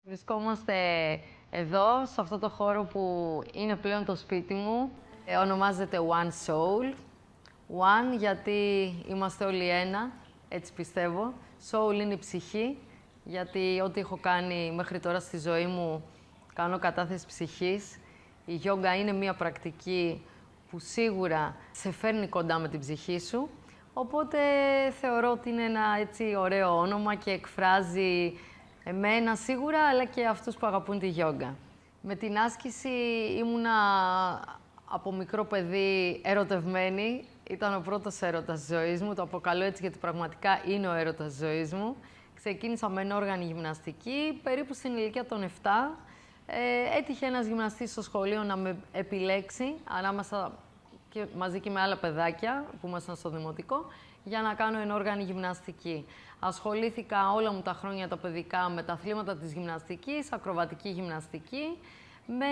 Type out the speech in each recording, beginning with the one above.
Βρισκόμαστε εδώ, σε αυτό το χώρο που είναι πλέον το σπίτι μου. Ονομάζεται One Soul. One γιατί είμαστε όλοι ένα, έτσι πιστεύω. Soul είναι η ψυχή, γιατί ό,τι έχω κάνει μέχρι τώρα στη ζωή μου, κάνω κατάθεση ψυχής. Η γιόγκα είναι μια πρακτική που σίγουρα σε φέρνει κοντά με την ψυχή σου. Οπότε θεωρώ ότι είναι ένα έτσι ωραίο όνομα και εκφράζει εμένα σίγουρα, αλλά και αυτούς που αγαπούν τη γιόγκα. Με την άσκηση ήμουνα από μικρό παιδί ερωτευμένη. Ήταν ο πρώτος έρωτας της ζωής μου. Το αποκαλώ έτσι γιατί πραγματικά είναι ο έρωτας της ζωής μου. Ξεκίνησα με ενόργανη γυμναστική, περίπου στην ηλικία των 7. Έτυχε ένας γυμναστής στο σχολείο να με επιλέξει, ανάμεσα και μαζί και με άλλα παιδάκια που ήμασταν στο δημοτικό, για να κάνω ενόργανη γυμναστική. Ασχολήθηκα όλα μου τα χρόνια τα παιδικά με τα αθλήματα της γυμναστικής, ακροβατική γυμναστική, με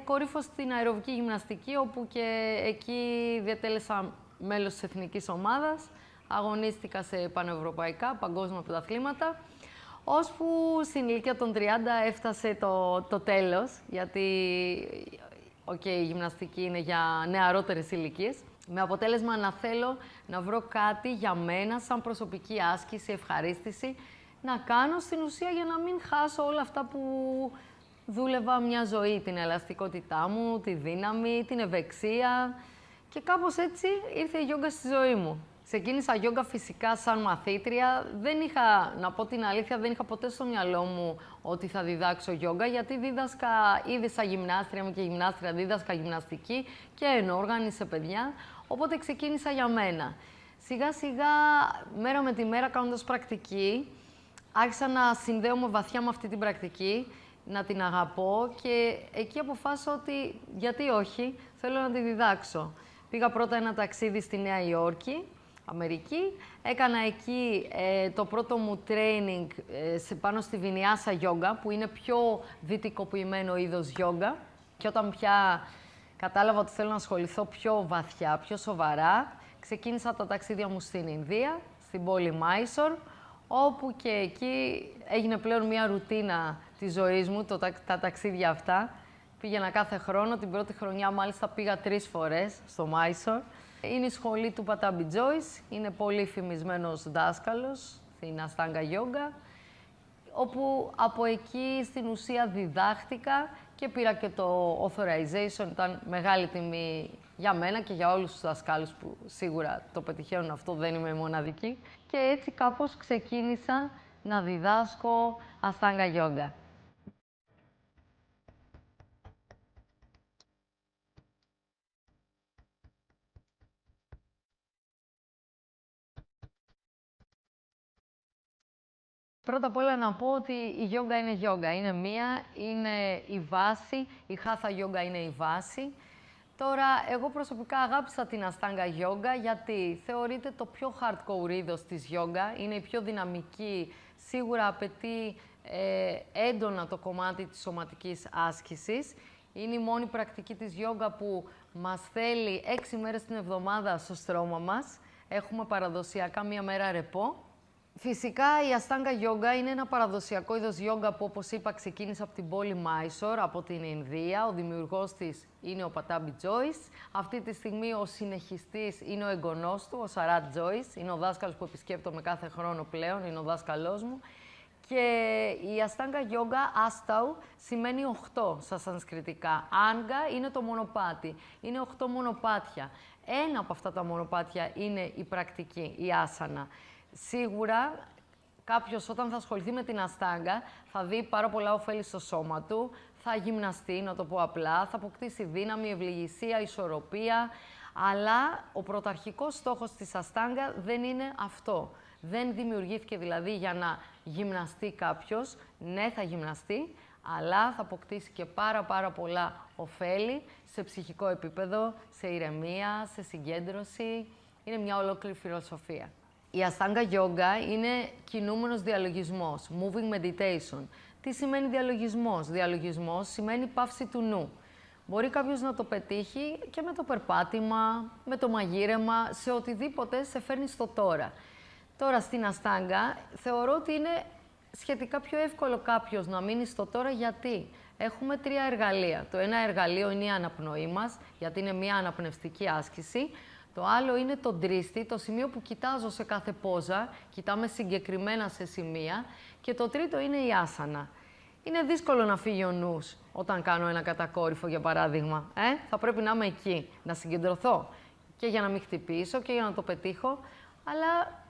κορύφο στην αεροβική γυμναστική, όπου και εκεί διατέλεσα μέλος της εθνικής ομάδας. Αγωνίστηκα σε πανευρωπαϊκά, παγκόσμια πρωταθλήματα, ώσπου στην ηλικία των 30 έφτασε το τέλος, γιατί η γυμναστική είναι για νεαρότερες ηλικίες. Με αποτέλεσμα να θέλω να βρω κάτι για μένα, σαν προσωπική άσκηση, ευχαρίστηση, να κάνω στην ουσία για να μην χάσω όλα αυτά που δούλευα μια ζωή. Την ελαστικότητά μου, τη δύναμη, την ευεξία. Και κάπως έτσι ήρθε η γιόγκα στη ζωή μου. Ξεκίνησα γιόγκα φυσικά σαν μαθήτρια. Δεν είχα, να πω την αλήθεια, δεν είχα ποτέ στο μυαλό μου ότι θα διδάξω γιόγκα, γιατί δίδασκα ήδη σαν γυμνάστρια, είμαι και γυμνάστρια, δίδασκα γυμναστική και ενόργανη σε παιδιά, οπότε ξεκίνησα για μένα. Σιγά σιγά, μέρα με τη μέρα κάνοντας πρακτική, άρχισα να συνδέομαι βαθιά με αυτή την πρακτική, να την αγαπώ και εκεί αποφάσισα ότι γιατί όχι, θέλω να τη διδάξω. Πήγα πρώτα ένα ταξίδι στη Νέα Υόρκη, Αμερική. Έκανα εκεί το πρώτο μου training πάνω στη Βινιάσα γιόγκα, που είναι πιο δυτικοποιημένο είδος γιόγκα. Και όταν πια κατάλαβα ότι θέλω να ασχοληθώ πιο βαθιά, πιο σοβαρά, ξεκίνησα τα ταξίδια μου στην Ινδία, στην πόλη Μάισορ, όπου και εκεί έγινε πλέον μια ρουτίνα της ζωής μου, τα ταξίδια αυτά. Πήγαινα κάθε χρόνο, την πρώτη χρονιά μάλιστα πήγα 3 φορές στο Μάισορ. Είναι η σχολή του Πατάμπι Τζόις, είναι πολύ φημισμένος δάσκαλος στην Αστάγκα Γιόγκα, όπου από εκεί στην ουσία διδάχτηκα και πήρα και το authorization. Ήταν μεγάλη τιμή για μένα και για όλους τους δασκάλους που σίγουρα το πετυχαίνουν αυτό, δεν είμαι μοναδική. Και έτσι κάπως ξεκίνησα να διδάσκω Αστάγκα Γιόγκα. Πρώτα απ' όλα να πω ότι η γιόγκα είναι γιόγκα. Είναι μία, είναι η βάση, η χάθα γιόγκα είναι η βάση. Τώρα, εγώ προσωπικά αγάπησα την Αστάγκα Γιόγκα γιατί θεωρείται το πιο hardcore είδος της γιόγκα. Είναι η πιο δυναμική, σίγουρα απαιτεί έντονα το κομμάτι της σωματικής άσκησης. Είναι η μόνη πρακτική της γιόγκα που μας θέλει 6 μέρες την εβδομάδα στο στρώμα μας. Έχουμε παραδοσιακά μία μέρα ρεπό. Φυσικά, η Αστάγκα Γιόγκα είναι ένα παραδοσιακό είδος γιόγκα που, όπως είπα, ξεκίνησε από την πόλη Μάισορ, από την Ινδία. Ο δημιουργός της είναι ο Πατάμπι Τζόις. Αυτή τη στιγμή ο συνεχιστής είναι ο εγγονός του, ο Σαράτ Τζόις. Είναι ο δάσκαλος που επισκέπτομαι κάθε χρόνο πλέον, είναι ο δάσκαλός μου. Και η Αστάγκα Γιόγκα, Άσταου, σημαίνει 8 στα σανσκριτικά. Άγκα είναι το μονοπάτι. Είναι 8 μονοπάτια. Ένα από αυτά τα μονοπάτια είναι η πρακτική, η άσανα. Σίγουρα, κάποιος όταν θα ασχοληθεί με την Αστάγκα θα δει πάρα πολλά ωφέλη στο σώμα του, θα γυμναστεί, να το πω απλά, θα αποκτήσει δύναμη, ευληγησία, ισορροπία, αλλά ο πρωταρχικός στόχος της Αστάγκα δεν είναι αυτό. Δεν δημιουργήθηκε δηλαδή για να γυμναστεί κάποιος. Ναι, θα γυμναστεί, αλλά θα αποκτήσει και πάρα πολλά ωφέλη σε ψυχικό επίπεδο, σε ηρεμία, σε συγκέντρωση. Είναι μια ολόκληρη φιλοσοφία. Η Αστάγκα Γιόγκα είναι κινούμενος διαλογισμός, moving meditation. Τι σημαίνει διαλογισμός? Διαλογισμός σημαίνει παύση του νου. Μπορεί κάποιος να το πετύχει και με το περπάτημα, με το μαγείρεμα, σε οτιδήποτε σε φέρνει στο τώρα. Τώρα, στην Αστάγκα θεωρώ ότι είναι σχετικά πιο εύκολο κάποιος να μείνει στο τώρα, γιατί έχουμε 3 εργαλεία. Το ένα εργαλείο είναι η αναπνοή μας, γιατί είναι μια αναπνευστική άσκηση. Το άλλο είναι το τρίστη, το σημείο που κοιτάζω σε κάθε πόζα, κοιτάμε συγκεκριμένα σε σημεία. Και το τρίτο είναι η άσανα. Είναι δύσκολο να φύγει ο νους όταν κάνω ένα κατακόρυφο, για παράδειγμα. Θα πρέπει να είμαι εκεί, να συγκεντρωθώ και για να μην χτυπήσω και για να το πετύχω, αλλά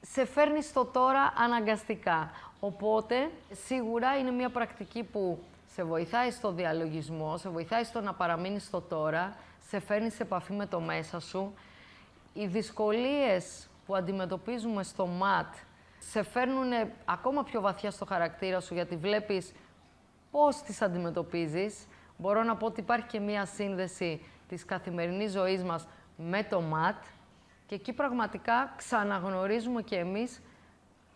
σε φέρνει στο τώρα αναγκαστικά. Οπότε, σίγουρα είναι μια πρακτική που σε βοηθάει στο διαλογισμό, σε βοηθάει στο να παραμείνεις στο τώρα, σε φέρνει σε επαφή με το μέσα σου. Οι δυσκολίες που αντιμετωπίζουμε στο ΜΑΤ σε φέρνουν ακόμα πιο βαθιά στο χαρακτήρα σου, γιατί βλέπεις πώς τις αντιμετωπίζεις. Μπορώ να πω ότι υπάρχει και μία σύνδεση της καθημερινής ζωής μας με το ΜΑΤ και εκεί πραγματικά ξαναγνωρίζουμε και εμείς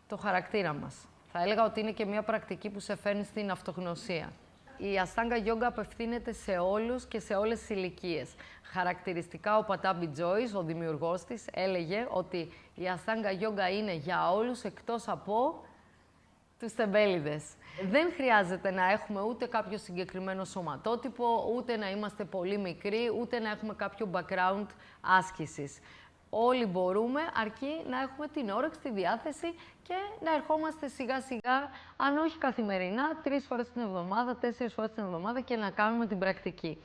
το χαρακτήρα μας. Θα έλεγα ότι είναι και μία πρακτική που σε φέρνει στην αυτογνωσία. Η Ashtanga Yoga απευθύνεται σε όλους και σε όλες τις ηλικίες. Χαρακτηριστικά, ο Πατάμπι Τζόις, ο δημιουργός της, έλεγε ότι η Ashtanga Yoga είναι για όλους εκτός από τους τεμπέληδες. Δεν χρειάζεται να έχουμε ούτε κάποιο συγκεκριμένο σωματότυπο, ούτε να είμαστε πολύ μικροί, ούτε να έχουμε κάποιο background άσκησης. Όλοι μπορούμε, αρκεί να έχουμε την όρεξη, τη διάθεση και να ερχόμαστε σιγά-σιγά, αν όχι καθημερινά, 3 φορές την εβδομάδα, 4 φορές την εβδομάδα και να κάνουμε την πρακτική.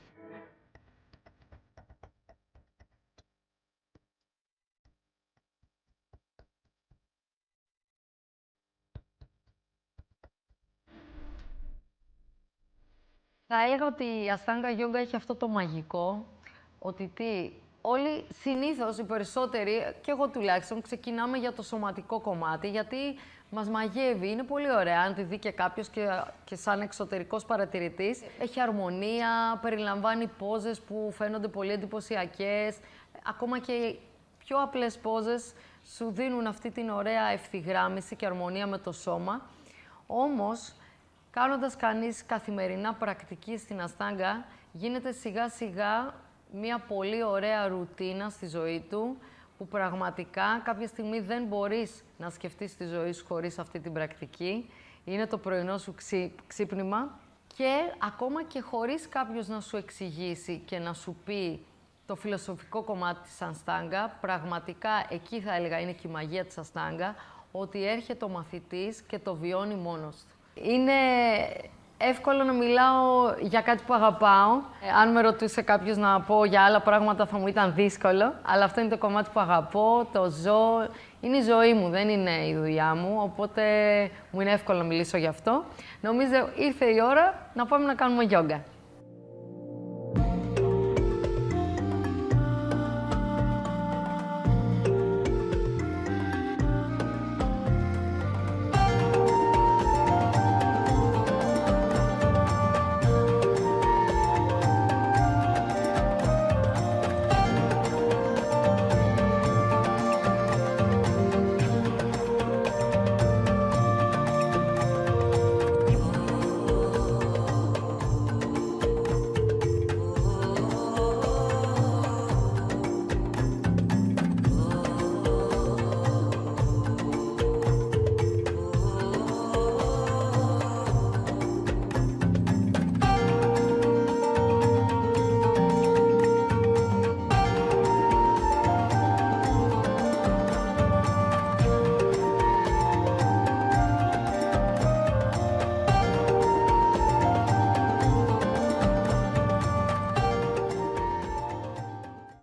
Θα έλεγα ότι η Ashtanga Yoga έχει αυτό το μαγικό, ότι όλοι συνήθως, οι περισσότεροι, και εγώ τουλάχιστον, ξεκινάμε για το σωματικό κομμάτι, γιατί μας μαγεύει. Είναι πολύ ωραία, αν τη δει και κάποιος και σαν εξωτερικός παρατηρητής. Έχει αρμονία, περιλαμβάνει πόζες που φαίνονται πολύ εντυπωσιακές. Ακόμα και οι πιο απλές πόζες σου δίνουν αυτή την ωραία ευθυγράμμιση και αρμονία με το σώμα. Όμως, κάνοντας κανείς καθημερινά πρακτική στην Ashtanga, γίνεται σιγά-σιγά μια πολύ ωραία ρουτίνα στη ζωή του, που πραγματικά κάποια στιγμή δεν μπορείς να σκεφτείς τη ζωή σου χωρίς αυτή την πρακτική. Είναι το πρωινό σου ξύπνημα και ακόμα και χωρίς κάποιος να σου εξηγήσει και να σου πει το φιλοσοφικό κομμάτι της Ashtanga, πραγματικά εκεί θα έλεγα είναι και η μαγεία της Ashtanga, ότι έρχεται ο μαθητής και το βιώνει μόνος του. Είναι εύκολο να μιλάω για κάτι που αγαπάω. Αν με ρωτούσε κάποιος να πω για άλλα πράγματα θα μου ήταν δύσκολο, αλλά αυτό είναι το κομμάτι που αγαπώ, το ζω. Είναι η ζωή μου, δεν είναι η δουλειά μου, οπότε μου είναι εύκολο να μιλήσω γι' αυτό. Νομίζω ήρθε η ώρα να πάμε να κάνουμε γιόγκα.